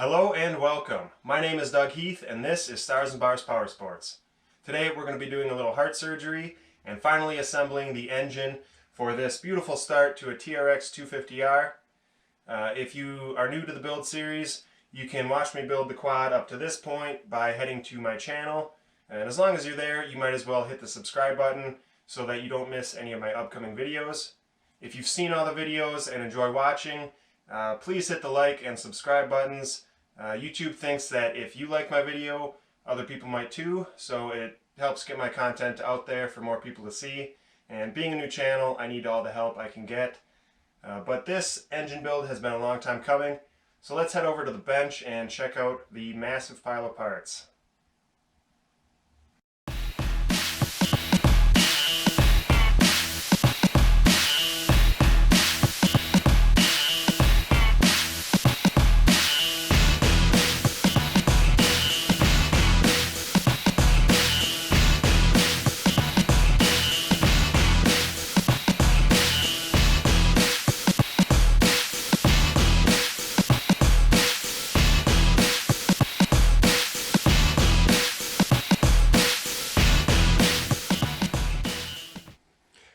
Hello and welcome. My name is Doug Heath and this is Stars and Bars Powersports. Today we're going to be doing a little heart surgery and finally assembling the engine for this beautiful start to a TRX250R. If you are new to the build series, you can watch me build the quad up to this point by heading to my channel. And as long as you're there, you might as well hit the subscribe button so that you don't miss any of my upcoming videos. If you've seen all the videos and enjoy watching, please hit the like and subscribe buttons. YouTube thinks that if you like my video, other people might too, so it helps get my content out there for more people to see. And being a new channel, I need all the help I can get. But this engine build has been a long time coming, so let's head over to the bench and check out the massive pile of parts.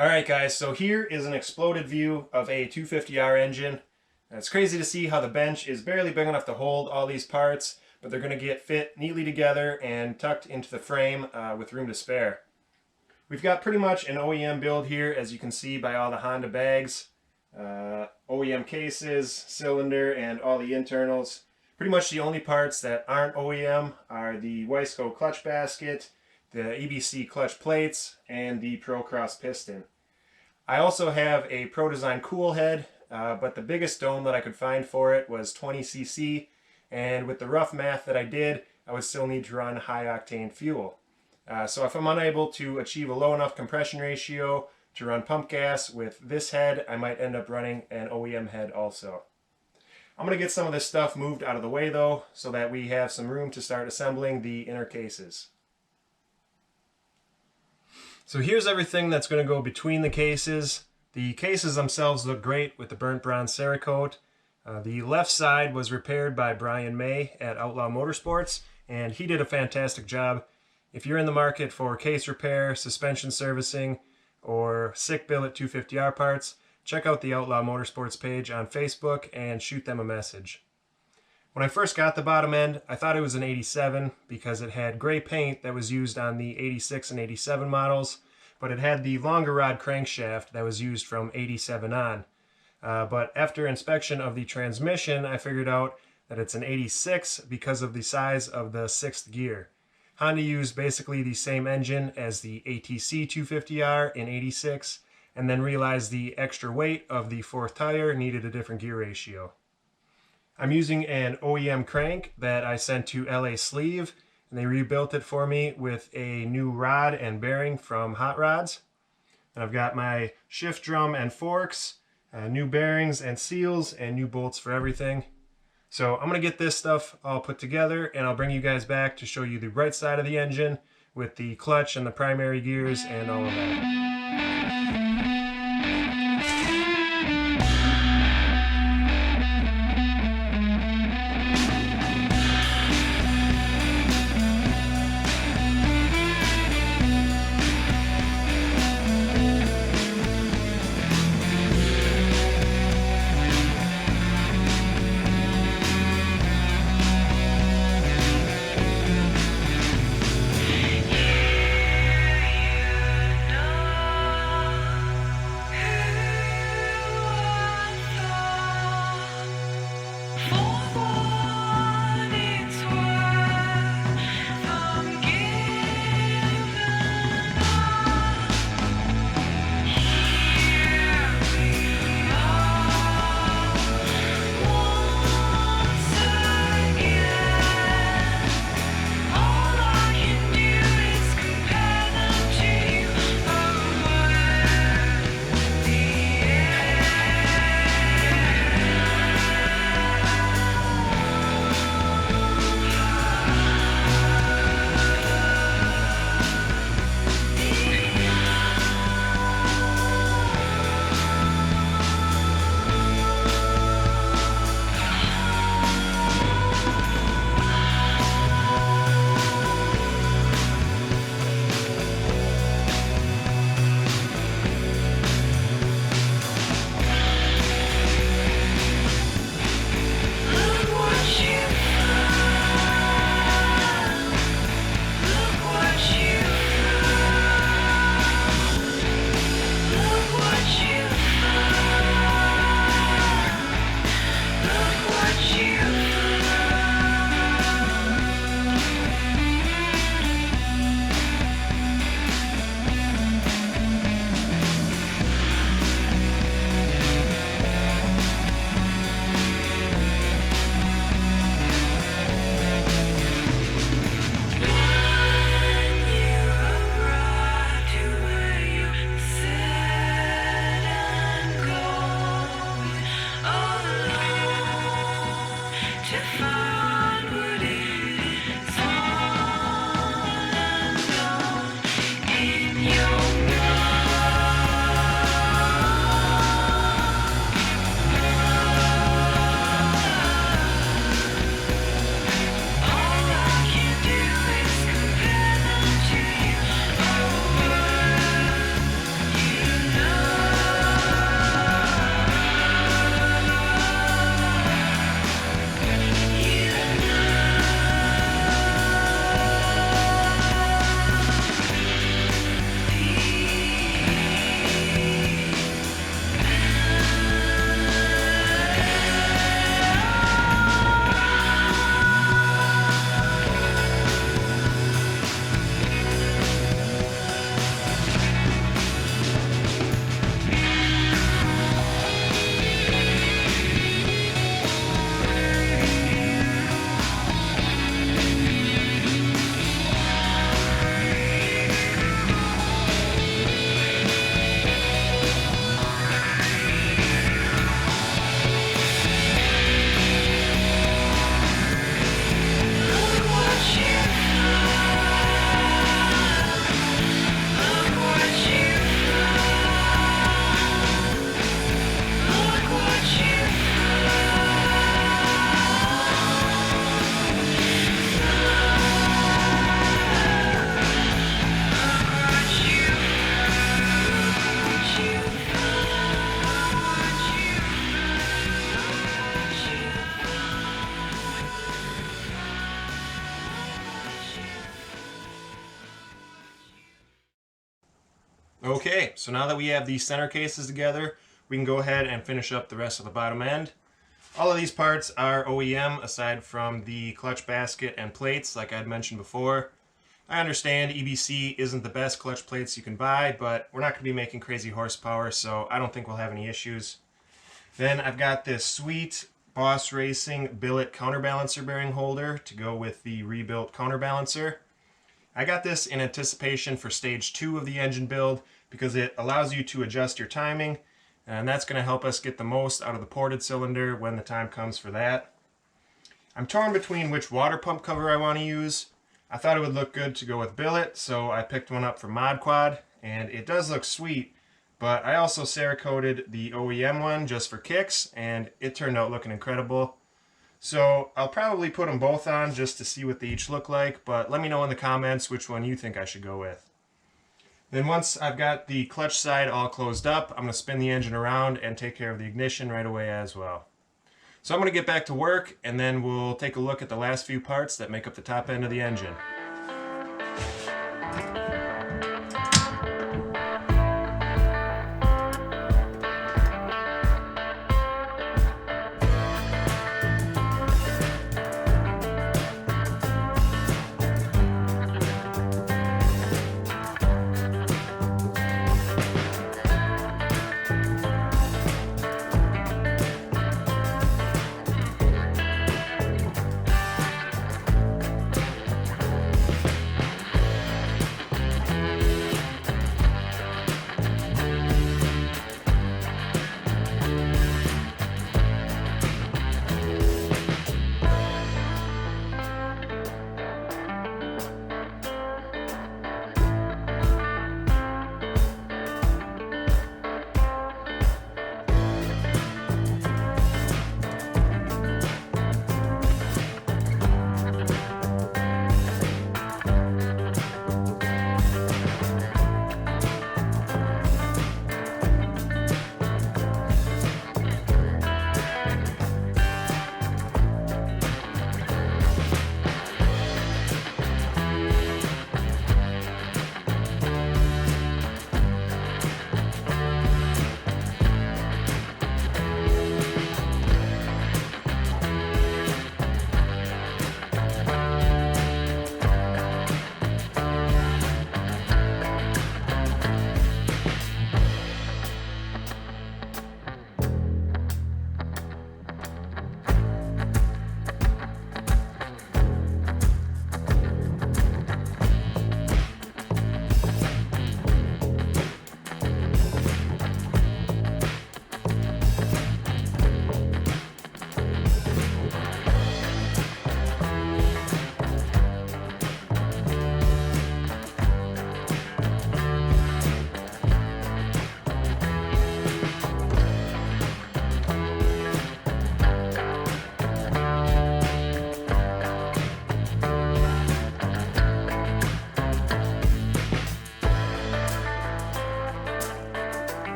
Alright guys, so here is an exploded view of a 250R engine. It's crazy to see how the bench is barely big enough to hold all these parts, but they're going to get fit neatly together and tucked into the frame with room to spare. We've got pretty much an OEM build here, as you can see by all the Honda bags, OEM cases, cylinder, and all the internals. Pretty much the only parts that aren't OEM are the Wiseco clutch basket, the EBC clutch plates, and the Pro Cross piston. I also have a Pro Design cool head, but the biggest dome that I could find for it was 20cc, and with the rough math that I did, I would still need to run high octane fuel. So if I'm unable to achieve a low enough compression ratio to run pump gas with this head, I might end up running an OEM head also. I'm going to get some of this stuff moved out of the way though, so that we have some room to start assembling the inner cases. So here's everything that's going to go between the cases. The cases themselves look great with the burnt bronze Cerakote. The left side was repaired by Brian May at Outlaw Motorsports, and he did a fantastic job. If you're in the market for case repair, suspension servicing, or sick billet 250R parts, check out the Outlaw Motorsports page on Facebook and shoot them a message. When I first got the bottom end, I thought it was an 87 because it had gray paint that was used on the 86 and 87 models, but it had the longer rod crankshaft that was used from 87 on. But after inspection of the transmission, I figured out that it's an 86 because of the size of the 6th gear. Honda used basically the same engine as the ATC 250R in 86, and then realized the extra weight of the 4th tire needed a different gear ratio. I'm using an OEM crank that I sent to LA Sleeve, and they rebuilt it for me with a new rod and bearing from Hot Rods. And I've got my shift drum and forks, new bearings and seals, and new bolts for everything. So I'm going to get this stuff all put together, and I'll bring you guys back to show you the right side of the engine with the clutch and the primary gears and all of that. Okay, so now that we have these center cases together, we can go ahead and finish up the rest of the bottom end. All of these parts are OEM aside from the clutch basket and plates like I had mentioned before. I understand EBC isn't the best clutch plates you can buy, but we're not going to be making crazy horsepower, so I don't think we'll have any issues. Then I've got this sweet Boss Racing billet counterbalancer bearing holder to go with the rebuilt counterbalancer. I got this in anticipation for stage 2 of the engine build because it allows you to adjust your timing, and that's going to help us get the most out of the ported cylinder when the time comes for that. I'm torn between which water pump cover I want to use. I thought it would look good to go with billet, so I picked one up from Mod Quad, and it does look sweet, but I also Cerakoted the OEM one just for kicks, and it turned out looking incredible. So I'll probably put them both on just to see what they each look like, but let me know in the comments which one you think I should go with. Then once I've got the clutch side all closed up, I'm going to spin the engine around and take care of the ignition right away as well. So I'm going to get back to work, and then we'll take a look at the last few parts that make up the top end of the engine.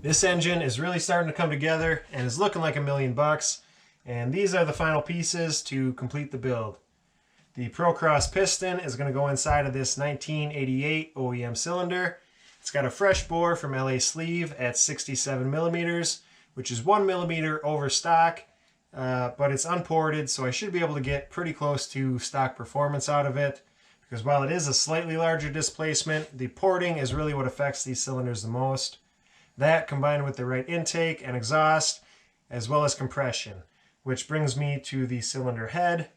This engine is really starting to come together and is looking like $1,000,000. And these are the final pieces to complete the build. The Procross piston is going to go inside of this 1988 OEM cylinder. It's got a fresh bore from LA Sleeve at 67 millimeters, which is 1 millimeter over stock, but it's unported, so I should be able to get pretty close to stock performance out of it. Because while it is a slightly larger displacement, the porting is really what affects these cylinders the most. That combined with the right intake and exhaust, as well as compression, which brings me to the cylinder head,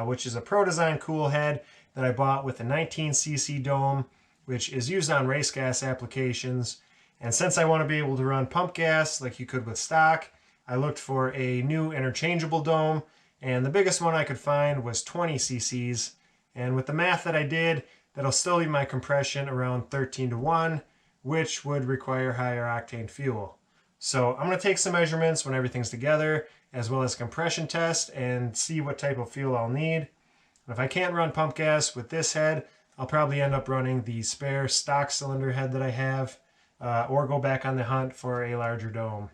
which is a Pro Design Cool head that I bought with a 19cc dome, which is used on race gas applications. And since I want to be able to run pump gas like you could with stock, I looked for a new interchangeable dome, and the biggest one I could find was 20 cc's. And with the math that I did, that'll still leave my compression around 13:1, which would require higher octane fuel. So I'm going to take some measurements when everything's together, as well as compression test, and see what type of fuel I'll need. If I can't run pump gas with this head, I'll probably end up running the spare stock cylinder head that I have, or go back on the hunt for a larger dome.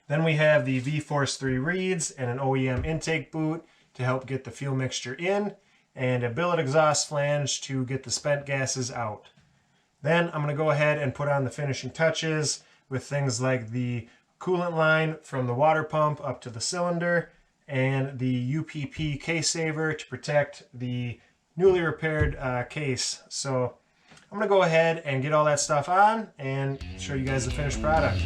Then we have the V-Force 3 reeds and an OEM intake boot to help get the fuel mixture in, and a billet exhaust flange to get the spent gases out. Then I'm going to go ahead and put on the finishing touches with things like the coolant line from the water pump up to the cylinder, and the UPP case saver to protect the newly repaired case. So I'm going to go ahead and get all that stuff on and show you guys the finished product.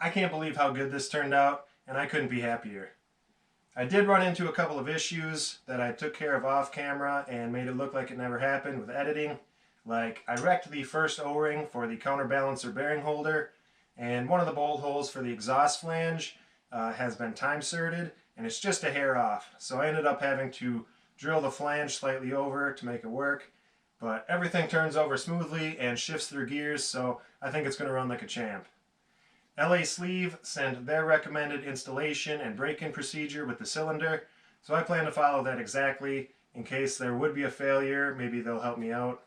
I can't believe how good this turned out, and I couldn't be happier. I did run into a couple of issues that I took care of off camera and made it look like it never happened with editing. Like, I wrecked the first O-ring for the counterbalancer bearing holder, and one of the bolt holes for the exhaust flange has been time serted, and it's just a hair off. So I ended up having to drill the flange slightly over to make it work. But everything turns over smoothly and shifts through gears, so I think it's going to run like a champ. LA Sleeve sent their recommended installation and break-in procedure with the cylinder, so I plan to follow that exactly. In case there would be a failure, maybe they'll help me out.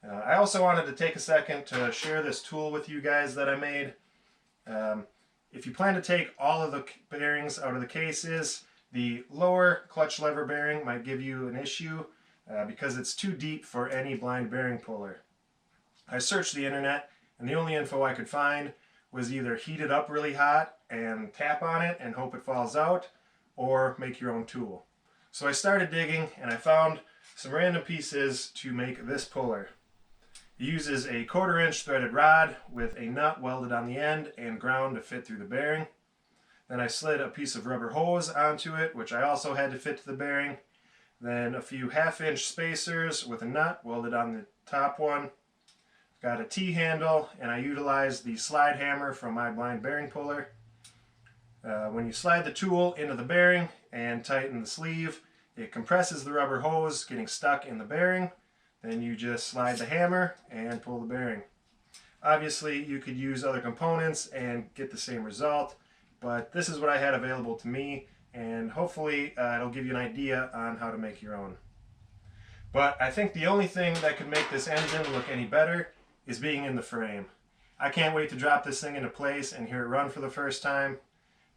I also wanted to take a second to share this tool with you guys that I made. If you plan to take all of the bearings out of the cases, the lower clutch lever bearing might give you an issue because it's too deep for any blind bearing puller. I searched the internet, and the only info I could find was either heat it up really hot and tap on it and hope it falls out, or make your own tool. So I started digging, and I found some random pieces to make this puller. It uses a 1/4 inch threaded rod with a nut welded on the end and ground to fit through the bearing. Then I slid a piece of rubber hose onto it, which I also had to fit to the bearing. Then a few 1/2 inch spacers with a nut welded on the top one. Got a T-handle, and I utilized the slide hammer from my blind bearing puller. When you slide the tool into the bearing and tighten the sleeve, it compresses the rubber hose getting stuck in the bearing. Then you just slide the hammer and pull the bearing. Obviously, you could use other components and get the same result, but this is what I had available to me, and hopefully it'll give you an idea on how to make your own. But I think the only thing that could make this engine look any better is being in the frame. I can't wait to drop this thing into place and hear it run for the first time,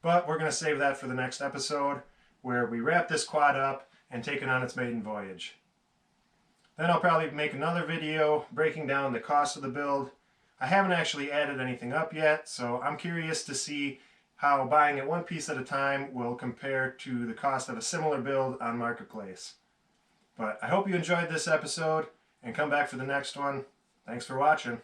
but we're going to save that for the next episode, where we wrap this quad up and take it on its maiden voyage. Then I'll probably make another video breaking down the cost of the build. I haven't actually added anything up yet, so I'm curious to see how buying it one piece at a time will compare to the cost of a similar build on Marketplace. But I hope you enjoyed this episode, and come back for the next one. Thanks for watching.